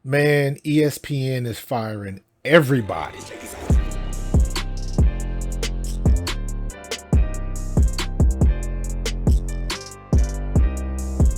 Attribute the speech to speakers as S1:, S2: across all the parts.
S1: Man, ESPN is firing everybody.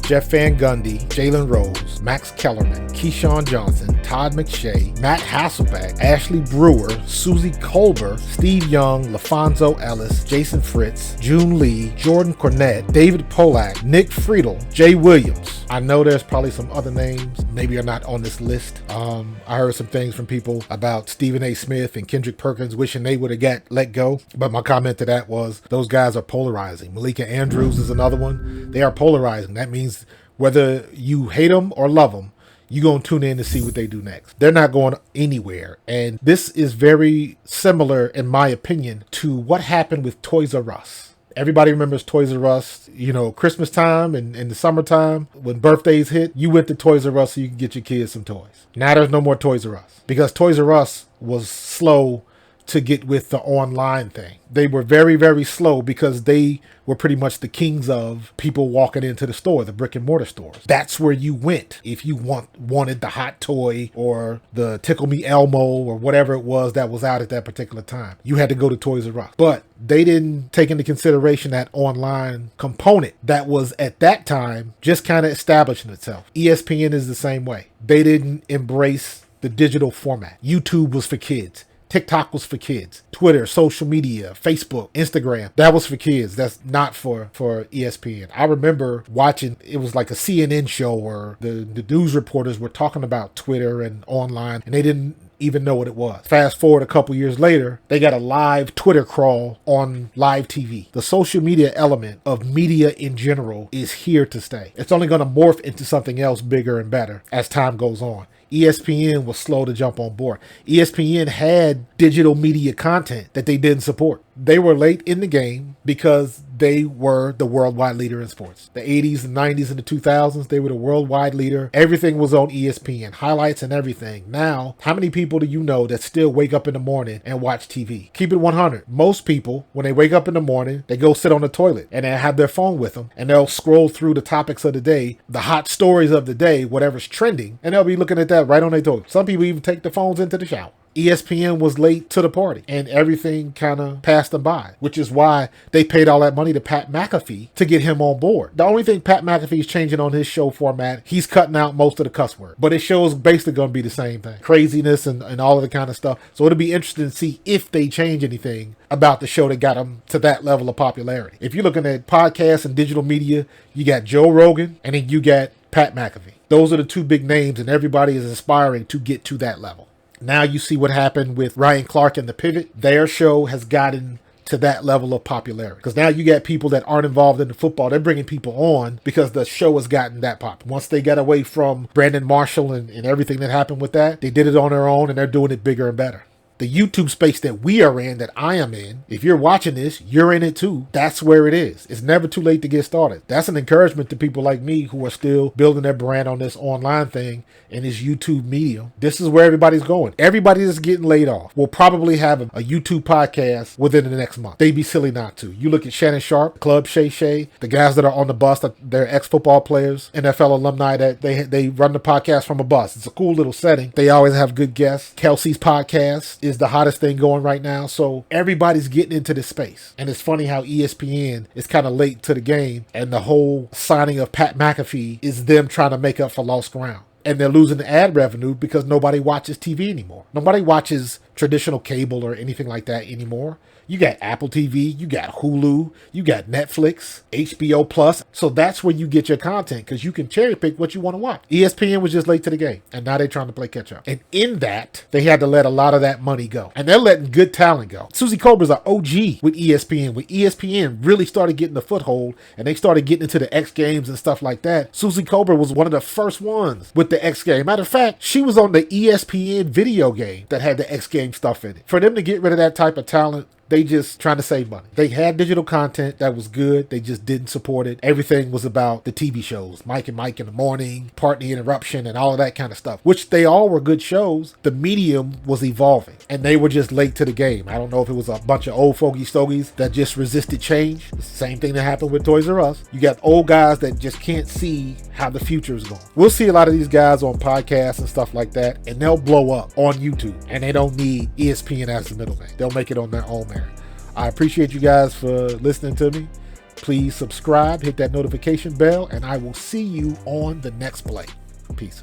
S1: Jeff Van Gundy, Jalen Rose, Max Kellerman, Keyshawn Johnson, Todd McShay, Matt Hasselbeck, Ashley Brewer, Susie Colbert, Steve Young, LaFonso Ellis, Jason Fritz, June Lee, Jordan Cornette, David Polak, Nick Friedel, Jay Williams. I know there's probably some other names maybe are not on this list. I heard some things from people about Stephen A. Smith and Kendrick Perkins wishing they would have got let go. But my comment to that was those guys are polarizing. Malika Andrews is another one. They are polarizing. That means whether you hate them or love them, you're going to tune in to see what they do next. They're not going anywhere. And this is very similar, in my opinion, to what happened with Toys R Us. Everybody remembers Toys R Us, Christmas time and in the summertime when birthdays hit, you went to Toys R Us so you could get your kids some toys. Now there's no more Toys R Us because Toys R Us was slow to get with the online thing. They were very, very slow because they were pretty much the kings of people walking into the store, the brick and mortar stores. That's where you went if you wanted the hot toy or the Tickle Me Elmo or whatever it was that was out at that particular time. You had to go to Toys R Us. But they didn't take into consideration that online component that was at that time just kind of establishing itself. ESPN is the same way. They didn't embrace the digital format. YouTube was for kids. TikTok was for kids. Twitter, social media, Facebook, Instagram, that was for kids. That's not for ESPN. I remember watching, it was like a CNN show where the news reporters were talking about Twitter and online, and they didn't even know what it was. Fast forward a couple years later, they got a live Twitter crawl on live TV. The social media element of media in general is here to stay. It's only going to morph into something else bigger and better as time goes on. ESPN was slow to jump on board. ESPN had digital media content that they didn't support. They were late in the game because they were the worldwide leader in sports. The 80s, the 90s, and the 2000s, they were the worldwide leader. Everything was on ESPN, highlights and everything. Now, how many people do you know that still wake up in the morning and watch TV? Keep it 100. Most people, when they wake up in the morning, they go sit on the toilet and they have their phone with them and they'll scroll through the topics of the day, the hot stories of the day, whatever's trending, and they'll be looking at that right on their toilet. Some people even take their phones into the shower. ESPN was late to the party and everything kind of passed them by, which is why they paid all that money to Pat McAfee to get him on board. The only thing Pat McAfee is changing on his show format, he's cutting out most of the cuss word, but his show is basically going to be the same thing. Craziness and all of the kind of stuff. So it'll be interesting to see if they change anything about the show that got them to that level of popularity. If you're looking at podcasts and digital media, you got Joe Rogan and then you got Pat McAfee. Those are the two big names and everybody is aspiring to get to that level. Now you see what happened with Ryan Clark and The Pivot. Their show has gotten to that level of popularity. Because now you got people that aren't involved in the football. They're bringing people on because the show has gotten that popular. Once they got away from Brandon Marshall and everything that happened with that, they did it on their own and they're doing it bigger and better. The YouTube space that we are in, that I am in, if you're watching this, you're in it too. That's where it is. It's never too late to get started. That's an encouragement to people like me who are still building their brand on this online thing and this YouTube medium. This is where everybody's going. Everybody that's getting laid off will probably have a YouTube podcast within the next month. They'd be silly not to. You look at Shannon Sharp, Club Shay Shay, the guys that are on the bus, they're ex-football players, NFL alumni that they run the podcast from a bus. It's a cool little setting. They always have good guests. Kelsey's podcast is the hottest thing going right now. So everybody's getting into this space. And it's funny how ESPN is kind of late to the game and the whole signing of Pat McAfee is them trying to make up for lost ground. And they're losing the ad revenue because nobody watches TV anymore. Nobody watches traditional cable or anything like that anymore. You got Apple TV, you got Hulu, you got Netflix, HBO Plus. So that's where you get your content because you can cherry pick what you want to watch. ESPN was just late to the game and now they're trying to play catch up. And in that, they had to let a lot of that money go. And they're letting good talent go. Susie Colbert's an OG with ESPN. When ESPN really started getting the foothold and they started getting into the X Games and stuff like that, Susie Colbert was one of the first ones with the X Game. Matter of fact, she was on the ESPN video game that had the X Game stuff in it. For them to get rid of that type of talent They just trying to save money. They had digital content that was good. They just didn't support it. Everything was about the TV shows, Mike and Mike in the Morning, Pardon the Interruption, and all of that kind of stuff, which they all were good shows. The medium was evolving, and they were just late to the game. I don't know if it was a bunch of old fogey stogies that just resisted change. The same thing that happened with Toys R Us. You got old guys that just can't see how the future is going. We'll see a lot of these guys on podcasts and stuff like that, and they'll blow up on YouTube, and they don't need ESPN as the middleman. They'll make it on their own merit. I appreciate you guys for listening to me. Please subscribe, hit that notification bell, and I will see you on the next play. Peace.